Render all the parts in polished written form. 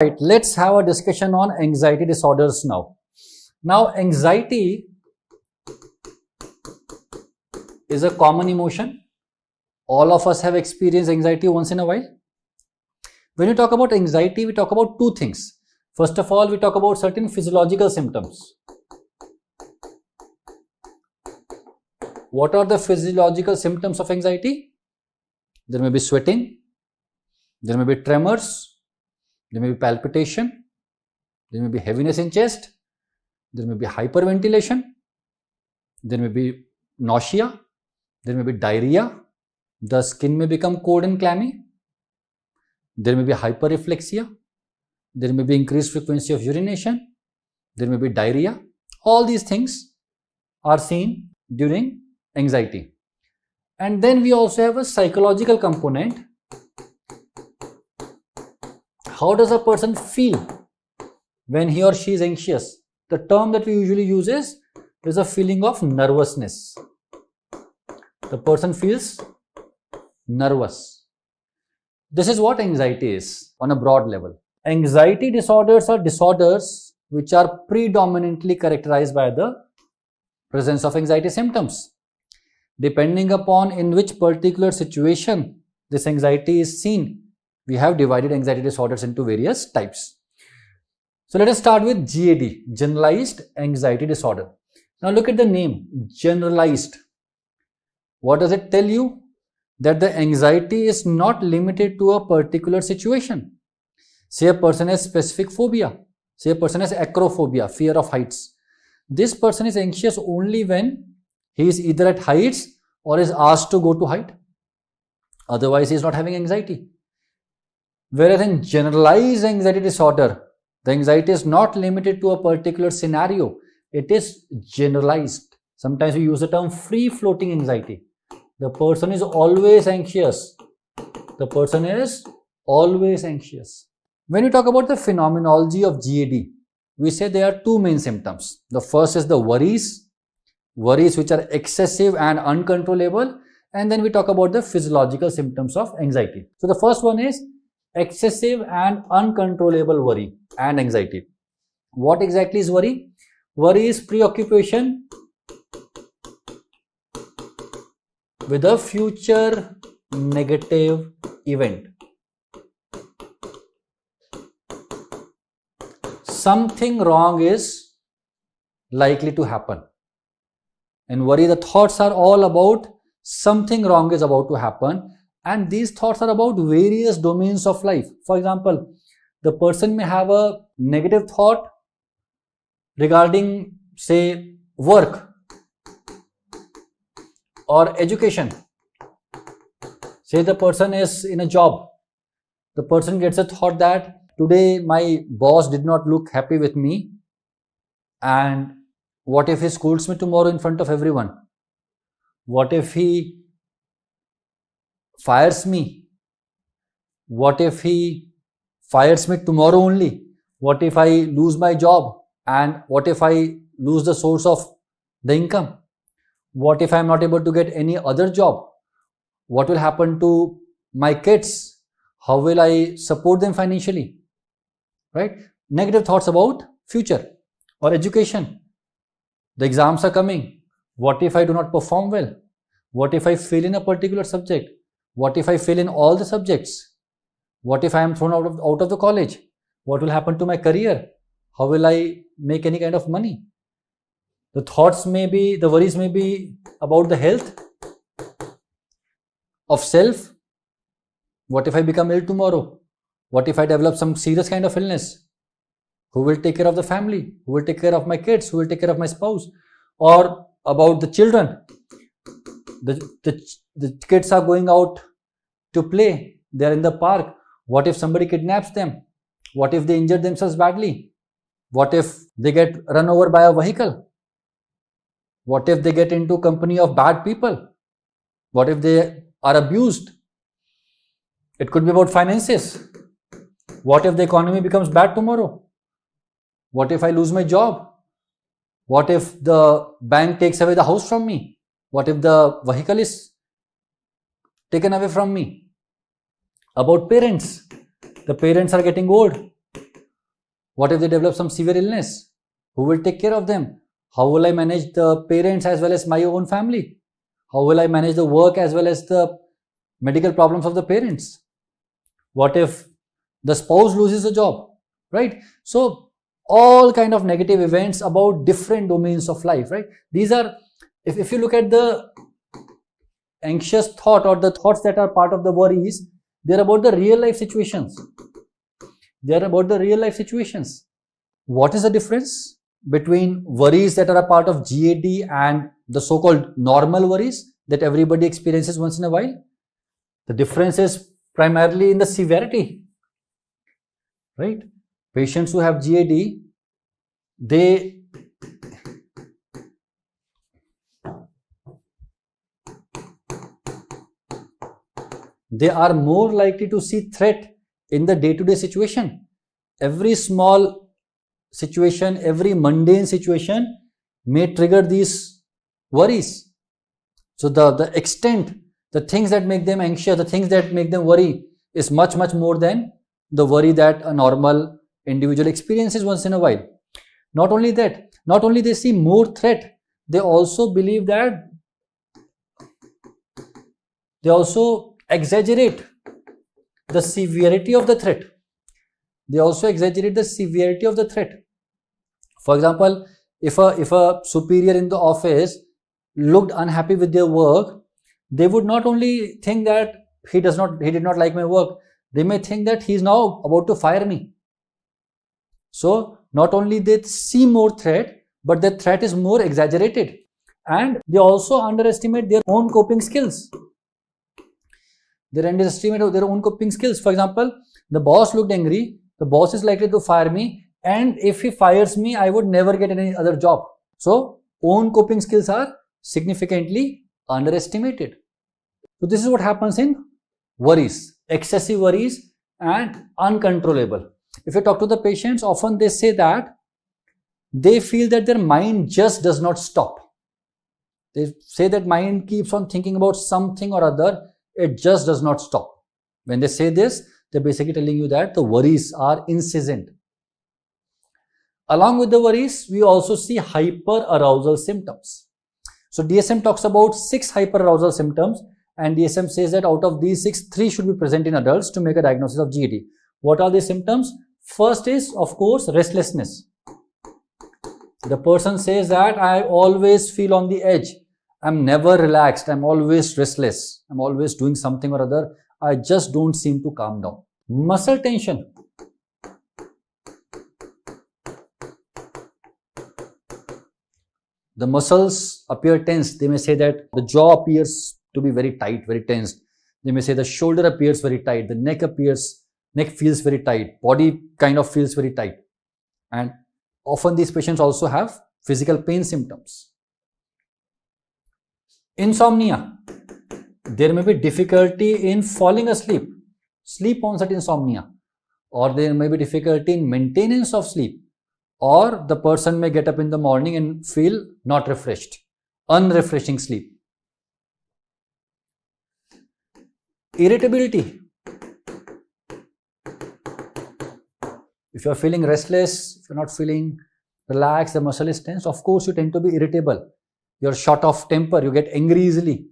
Right, let's have a discussion on anxiety disorders now. Now, anxiety is a common emotion. All of us have experienced anxiety once in a while. When we talk about anxiety, we talk about two things. First of all, we talk about certain physiological symptoms. What are the physiological symptoms of anxiety? There may be sweating, there may be tremors, there may be palpitation, there may be heaviness in chest, there may be hyperventilation, there may be nausea, there may be diarrhea, the skin may become cold and clammy, there may be hyperreflexia, there may be increased frequency of urination, there may be diarrhea. All these things are seen during anxiety. And then we also have a psychological component. How does a person feel when he or she is anxious? The term that we usually use is a feeling of nervousness. The person feels nervous. This is what anxiety is on a broad level. Anxiety disorders are disorders which are predominantly characterized by the presence of anxiety symptoms. Depending upon in which particular situation this anxiety is seen, we have divided anxiety disorders into various types. So let us start with GAD, Generalized Anxiety Disorder. Now look at the name, generalized. What does it tell you? That the anxiety is not limited to a particular situation. Say a person has specific phobia. Say a person has acrophobia, fear of heights. This person is anxious only when he is either at heights or is asked to go to height. Otherwise, he is not having anxiety. Whereas in generalized anxiety disorder, the anxiety is not limited to a particular scenario. It is generalized. Sometimes we use the term free-floating anxiety. The person is always anxious. The person is always anxious. When we talk about the phenomenology of GAD, we say there are two main symptoms. The first is the worries which are excessive and uncontrollable, and then we talk about the physiological symptoms of anxiety. So the first one is excessive and uncontrollable worry and anxiety. What exactly is worry? Worry is preoccupation with a future negative event. Something wrong is likely to happen. In worry, the thoughts are all about something wrong is about to happen, and these thoughts are about various domains of life. For example, the person may have a negative thought regarding, say, work or education. Say the person is in a job. The person gets a thought that today my boss did not look happy with me, and what if he scolds me tomorrow in front of everyone? What if he fires me? What if he fires me tomorrow only? What if I lose my job? And what if I lose the source of the income? What if I am not able to get any other job? What will happen to my kids? How will I support them financially? Right? Negative thoughts about future or education. The exams are coming. What if I do not perform well? What if I fail in a particular subject? What if I fail in all the subjects? What if I am thrown out of the college? What will happen to my career? How will I make any kind of money? The worries may be about the health of self. What if I become ill tomorrow? What if I develop some serious kind of illness? Who will take care of the family? Who will take care of my kids? Who will take care of my spouse? Or about the children? The kids are going out to play. They are in the park. What if somebody kidnaps them? What if they injure themselves badly? What if they get run over by a vehicle? What if they get into company of bad people? What if they are abused? It could be about finances. What if the economy becomes bad tomorrow? What if I lose my job? What if the bank takes away the house from me? What if the vehicle is taken away from me? About parents. The parents are getting old. What if they develop some severe illness? Who will take care of them? How will I manage the parents as well as my own family? How will I manage the work as well as the medical problems of the parents? What if the spouse loses a job, right? So all kind of negative events about different domains of life, right? These are, if you look at the anxious thought or the thoughts that are part of the worries, they're about the real life situations. They're about the real life situations. What is the difference between worries that are a part of GAD and the so-called normal worries that everybody experiences once in a while? The difference is primarily in the severity, right? Patients who have GAD, they are more likely to see threat in the day-to-day situation. Every small situation, every mundane situation may trigger these worries. So the extent, the things that make them anxious, the things that make them worry is much more than the worry that a normal individual experiences once in a while. Not only that, not only they see more threat, they also believe that, they also exaggerate the severity of the threat. They also exaggerate the severity of the threat. For example, if a superior in the office looked unhappy with their work, they would not only think that he did not like my work, they may think that he is now about to fire me. So not only they see more threat, but the threat is more exaggerated, and they also underestimate their own coping skills. They underestimate their own coping skills. For example, the boss looked angry, the boss is likely to fire me, and if he fires me, I would never get any other job. So own coping skills are significantly underestimated. So this is what happens in worries, excessive worries and uncontrollable. If you talk to the patients, often they say that they feel that their mind just does not stop. They say that mind keeps on thinking about something or other, it just does not stop. When they say this, they're basically telling you that the worries are incessant. Along with the worries, we also see hyperarousal symptoms. So DSM talks about 6 hyperarousal symptoms, and DSM says that out of these 6, 3 should be present in adults to make a diagnosis of GAD. What are these symptoms? First is, of course, restlessness. The person says that I always feel on the edge. I'm never relaxed. I'm always restless. I'm always doing something or other. I just don't seem to calm down. Muscle tension. The muscles appear tense. They may say that the jaw appears to be very tight, very tense. They may say the shoulder appears very tight. The neck feels very tight. Body kind of feels very tight. And often these patients also have physical pain symptoms. Insomnia. There may be difficulty in falling asleep, sleep onset insomnia, or there may be difficulty in maintenance of sleep, or the person may get up in the morning and feel not refreshed, unrefreshing sleep. Irritability. If you are feeling restless, if you are not feeling relaxed, the muscle is tense, of course you tend to be irritable. You are short of temper, you get angry easily,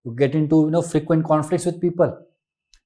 you get into frequent conflicts with people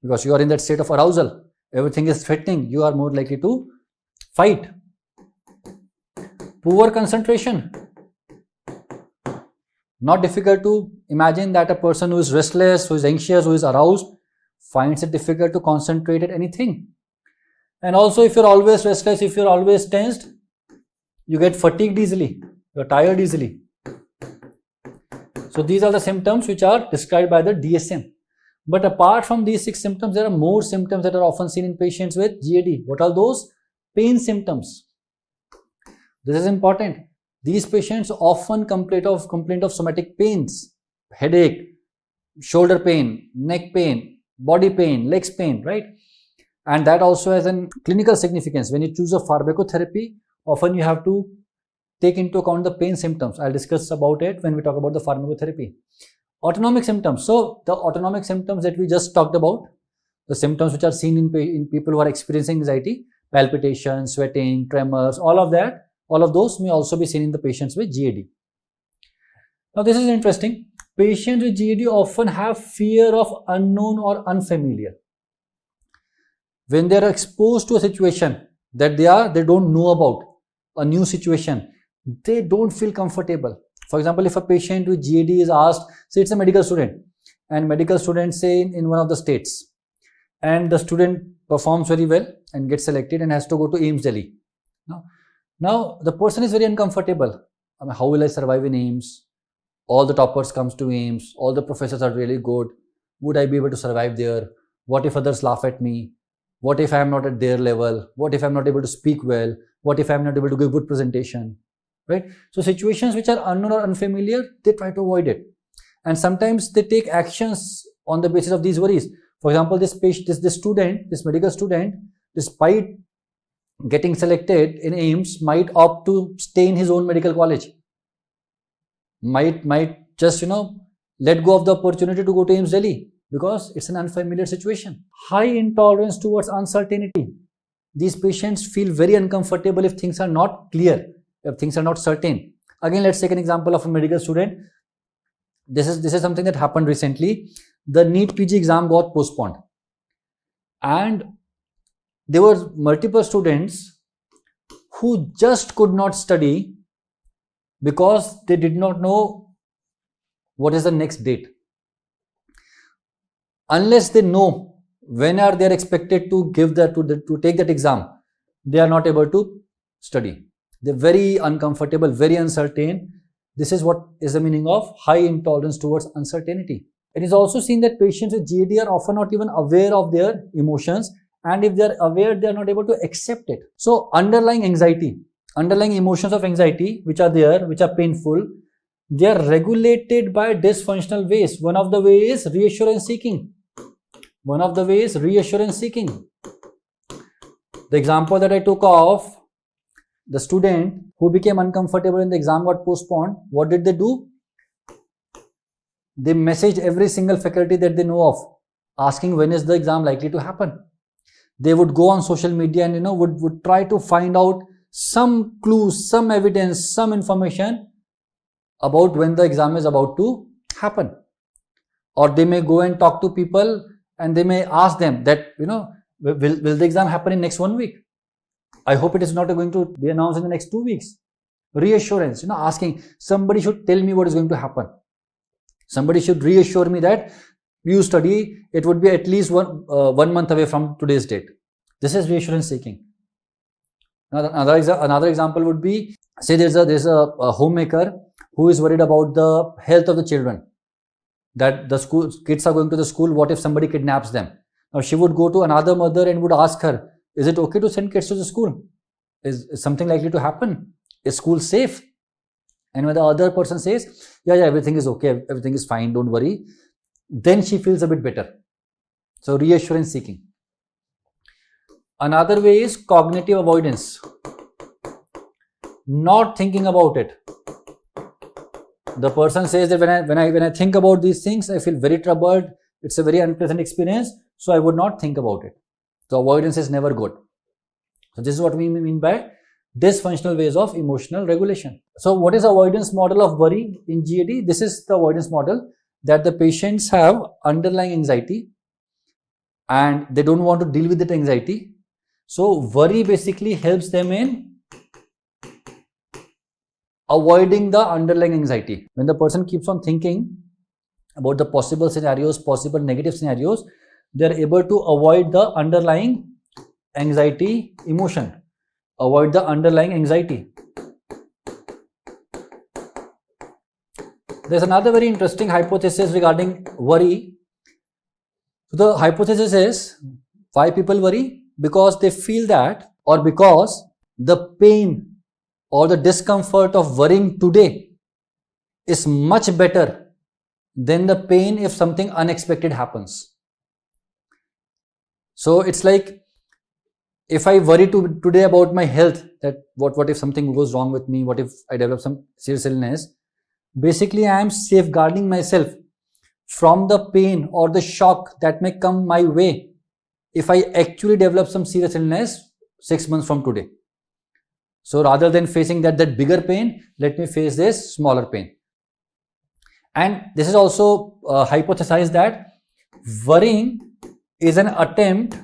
because you are in that state of arousal. Everything is threatening, you are more likely to fight. Poor concentration. Not difficult to imagine that a person who is restless, who is anxious, who is aroused finds it difficult to concentrate at anything. And also, if you're always restless, if you're always tensed, you get fatigued easily, you're tired easily. So these are the symptoms which are described by the DSM. But apart from these 6 symptoms, there are more symptoms that are often seen in patients with GAD. What are those? Pain symptoms. This is important. These patients often complain of somatic pains, headache, shoulder pain, neck pain, body pain, legs pain, right? And that also has a clinical significance. When you choose a pharmacotherapy, often you have to take into account the pain symptoms. I'll discuss about it when we talk about the pharmacotherapy. Autonomic symptoms. So the autonomic symptoms that we just talked about, the symptoms which are seen in people who are experiencing anxiety, palpitations, sweating, tremors, all of those may also be seen in the patients with GAD. Now this is interesting. Patients with GAD often have fear of unknown or unfamiliar. When they are exposed to a situation that they don't know about, a new situation, they don't feel comfortable. For example, if a patient with GAD is asked, say it's a medical student, and medical student say in one of the states, and the student performs very well and gets selected and has to go to AIIMS Delhi. Now the person is very uncomfortable. I mean, how will I survive in AIIMS? All the toppers comes to AIIMS, all the professors are really good. Would I be able to survive there? What if others laugh at me? What if I am not at their level? What if I am not able to speak well? What if I am not able to give good presentation? Right? So situations which are unknown or unfamiliar, they try to avoid it. And sometimes they take actions on the basis of these worries. For example, this medical student, despite getting selected in AIIMS, might opt to stay in his own medical college. Might just, let go of the opportunity to go to AIIMS Delhi because it's an unfamiliar situation. High intolerance towards uncertainty. These patients feel very uncomfortable if things are not clear, if things are not certain. Again, let's take an example of a medical student. This is something that happened recently. The NEET PG exam got postponed, and there were multiple students who just could not study because they did not know what is the next date. Unless they know when are they expected to give to take that exam, they are not able to study. They're very uncomfortable, very uncertain. This is what is the meaning of high intolerance towards uncertainty. It is also seen that patients with GAD are often not even aware of their emotions, and if they are aware, they are not able to accept it. So underlying anxiety, underlying emotions of anxiety which are there, which are painful, they are regulated by dysfunctional ways. One of the ways is reassurance seeking. The example that I took of the student who became uncomfortable and the exam got postponed, what did they do? They messaged every single faculty that they know of, asking when is the exam likely to happen. They would go on social media and would try to find out some clues, some evidence, some information about when the exam is about to happen. Or they may go and talk to people and they may ask them that, will the exam happen in next 1 week? I hope it is not going to be announced in the next 2 weeks. Reassurance, asking somebody should tell me what is going to happen. Somebody should reassure me that you study, it would be at least 1 month away from today's date. This is reassurance seeking. Another example would be, say there's a homemaker who is worried about the health of the children. That the kids are going to the school, what if somebody kidnaps them? Now she would go to another mother and would ask her, is it okay to send kids to the school? Is something likely to happen? Is school safe? And when the other person says, yeah, everything is okay, everything is fine, don't worry, then she feels a bit better. So reassurance seeking. Another way is cognitive avoidance. Not thinking about it. The person says that when I think about these things, I feel very troubled. It's a very unpleasant experience, so I would not think about it. So avoidance is never good. So this is what we mean by dysfunctional ways of emotional regulation. So what is avoidance model of worry in GAD? This is the avoidance model that the patients have underlying anxiety and they don't want to deal with that anxiety. So worry basically helps them in avoiding the underlying anxiety. When the person keeps on thinking about the possible scenarios, possible negative scenarios, they are able to avoid the underlying anxiety emotion. Avoid the underlying anxiety. There's another very interesting hypothesis regarding worry. So the hypothesis is, why people worry? Because they feel that, or because the pain or the discomfort of worrying today is much better than the pain if something unexpected happens. So it's like, if I worry today about my health, that what if something goes wrong with me, what if I develop some serious illness, basically I am safeguarding myself from the pain or the shock that may come my way if I actually develop some serious illness 6 months from today. So rather than facing that bigger pain, let me face this smaller pain. And this is also hypothesized that worrying is an attempt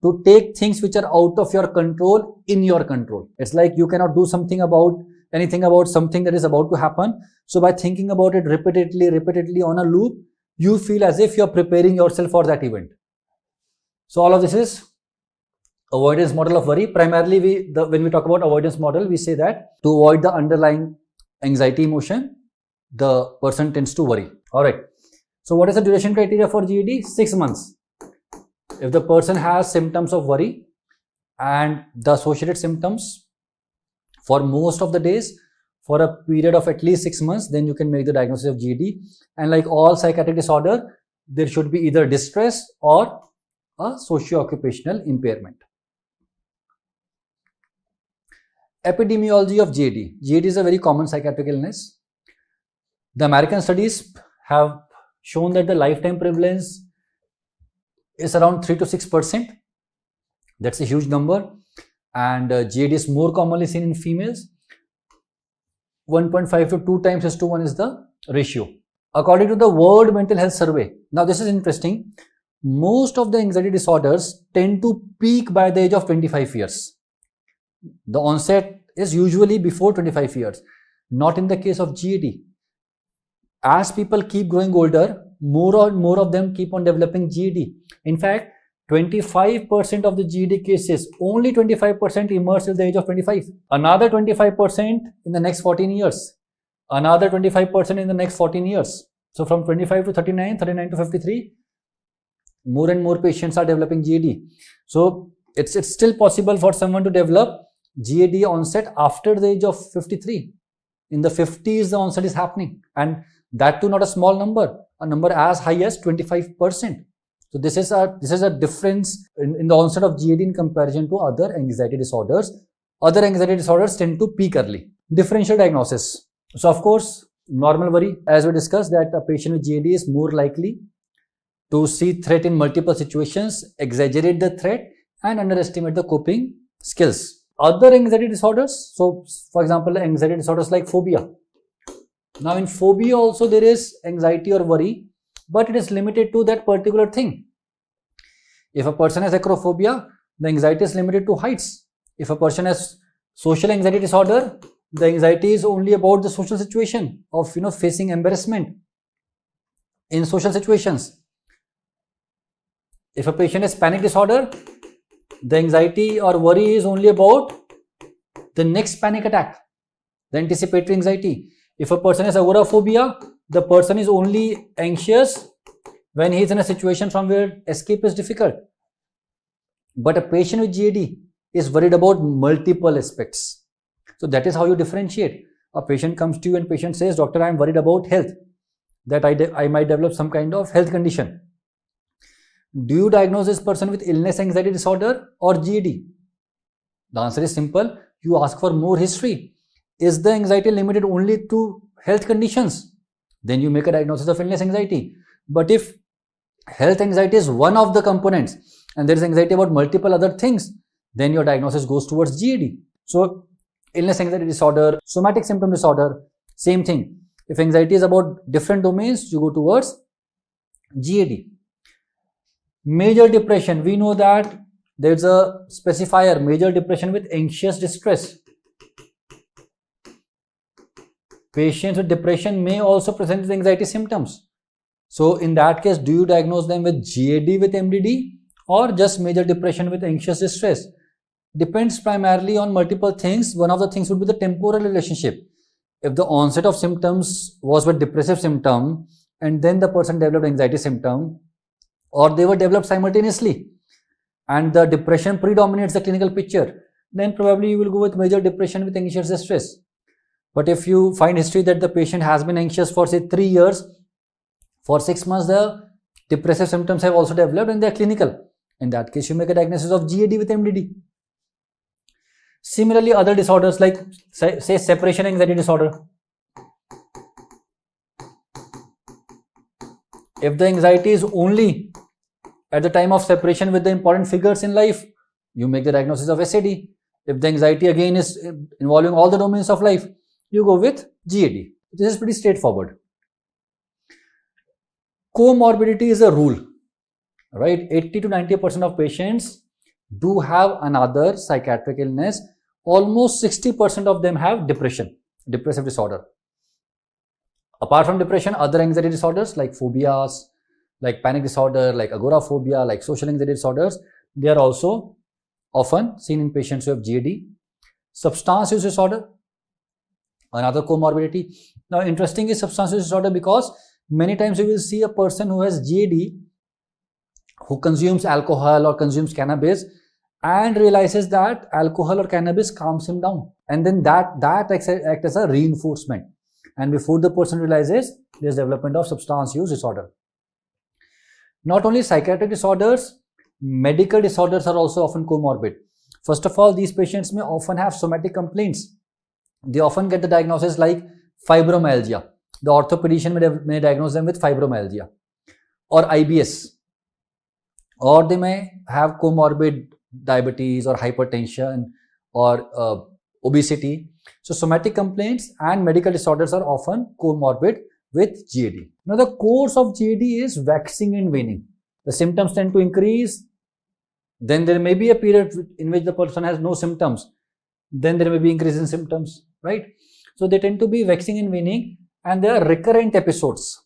to take things which are out of your control in your control. It's like you cannot do anything about something that is about to happen. So by thinking about it repeatedly on a loop, you feel as if you're preparing yourself for that event. So all of this is avoidance model of worry. Primarily, when we talk about avoidance model, we say that to avoid the underlying anxiety emotion, the person tends to worry. All right. So what is the duration criteria for GAD? 6 months. If the person has symptoms of worry and the associated symptoms for most of the days for a period of at least 6 months, then you can make the diagnosis of GAD. And like all psychiatric disorder, there should be either distress or a socio-occupational impairment. Epidemiology of GAD. GAD is a very common psychiatric illness. The American studies have shown that the lifetime prevalence is around 3 to 6%. That's a huge number. And GAD is more commonly seen in females. 1.5 to 2 times as to 1 is the ratio. According to the World Mental Health Survey, now this is interesting, most of the anxiety disorders tend to peak by the age of 25 years. The onset is usually before 25 years, not in the case of GAD. As people keep growing older, more and more of them keep on developing GAD. In fact, 25% of the GAD cases, only 25% emerge till the age of 25. Another 25% in the next 14 years. Another 25% in the next 14 years. So from 25 to 39, 39 to 53, more and more patients are developing GAD. So it's still possible for someone to develop GAD onset after the age of 53. In the 50s, the onset is happening. And that too not a small number, a number as high as 25%. So this is a difference in the onset of GAD in comparison to other anxiety disorders. Other anxiety disorders tend to peak early. Differential diagnosis. So of course, normal worry, as we discussed, that a patient with GAD is more likely to see threat in multiple situations, exaggerate the threat, and underestimate the coping skills. Other anxiety disorders, so for example, anxiety disorders like phobia. Now in phobia also there is anxiety or worry, but it is limited to that particular thing. If a person has acrophobia, the anxiety is limited to heights. If a person has social anxiety disorder, the anxiety is only about the social situation of facing embarrassment in social situations. If a patient has panic disorder, the anxiety or worry is only about the next panic attack, the anticipatory anxiety. If a person has agoraphobia, the person is only anxious when he is in a situation from where escape is difficult. But a patient with GAD is worried about multiple aspects. So that is how you differentiate. A patient comes to you and patient says, "Doctor, I am worried about health, that I might develop some kind of health condition." Do you diagnose this person with illness anxiety disorder or GAD? The answer is simple. You ask for more history. Is the anxiety limited only to health conditions? Then you make a diagnosis of illness anxiety. But if health anxiety is one of the components and there is anxiety about multiple other things, then your diagnosis goes towards GAD. So illness anxiety disorder, somatic symptom disorder, same thing. If anxiety is about different domains, you go towards GAD. Major depression, we know that there's a specifier, major depression with anxious distress. Patients with depression may also present with anxiety symptoms. So in that case, do you diagnose them with GAD with MDD or just major depression with anxious distress? Depends primarily on multiple things. One of the things would be the temporal relationship. If the onset of symptoms was with depressive symptom and then the person developed anxiety symptom, or they were developed simultaneously and the depression predominates the clinical picture, then probably you will go with major depression with anxious distress. But if you find history that the patient has been anxious for say 3 years, for 6 months the depressive symptoms have also developed and they are clinical, in that case you make a diagnosis of GAD with MDD. Similarly, other disorders like say separation anxiety disorder. If the anxiety is only At the time of separation with the important figures in life, you make the diagnosis of SAD. If the anxiety again is involving all the domains of life, you go with GAD. This is pretty straightforward. Comorbidity is a rule, right? 80 to 90% of patients do have another psychiatric illness. Almost 60% of them have depression, depressive disorder. Apart from depression, other anxiety disorders like phobias, like panic disorder, like agoraphobia, like social anxiety disorders, they are also often seen in patients who have GAD. Substance use disorder, another comorbidity. Now, interesting is substance use disorder because many times you will see a person who has GAD who consumes alcohol or consumes cannabis and realizes that alcohol or cannabis calms him down, and then that acts as a reinforcement, and before the person realizes, there's development of substance use disorder. Not only psychiatric disorders, medical disorders are also often comorbid. First of all, these patients may often have somatic complaints. They often get the diagnosis like fibromyalgia. The orthopedician may diagnose them with fibromyalgia or IBS, or they may have comorbid diabetes or hypertension or obesity. So somatic complaints and medical disorders are often comorbid with GAD. Now the course of GAD is waxing and waning. The symptoms tend to increase, then there may be a period in which the person has no symptoms, then there may be increase in symptoms, right? So they tend to be waxing and waning, and there are recurrent episodes.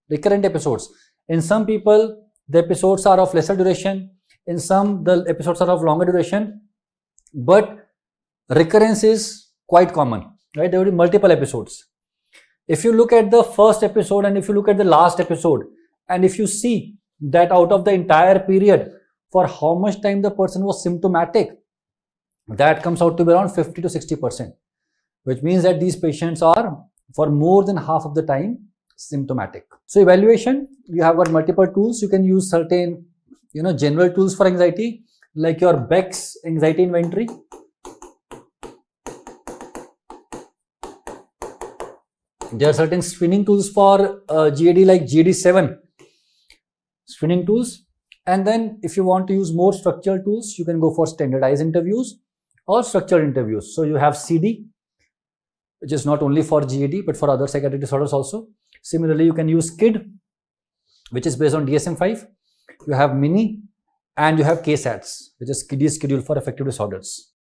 In some people, the episodes are of lesser duration, in some the episodes are of longer duration, but recurrence is quite common, right? There will be multiple episodes. If you look at the first episode and if you look at the last episode, and if you see that out of the entire period, for how much time the person was symptomatic, that comes out to be around 50 to 60%, which means that these patients are for more than half of the time symptomatic. So evaluation, you have got multiple tools. You can use certain general tools for anxiety, like your Beck's anxiety inventory. There are certain screening tools for GAD like GAD-7 screening tools. And then if you want to use more structured tools, you can go for standardized interviews or structured interviews. So you have CD, which is not only for GAD but for other psychiatric disorders also. Similarly, you can use KID, which is based on DSM-5. You have MINI, and you have KSATS, which is Schedule for Affective Disorders.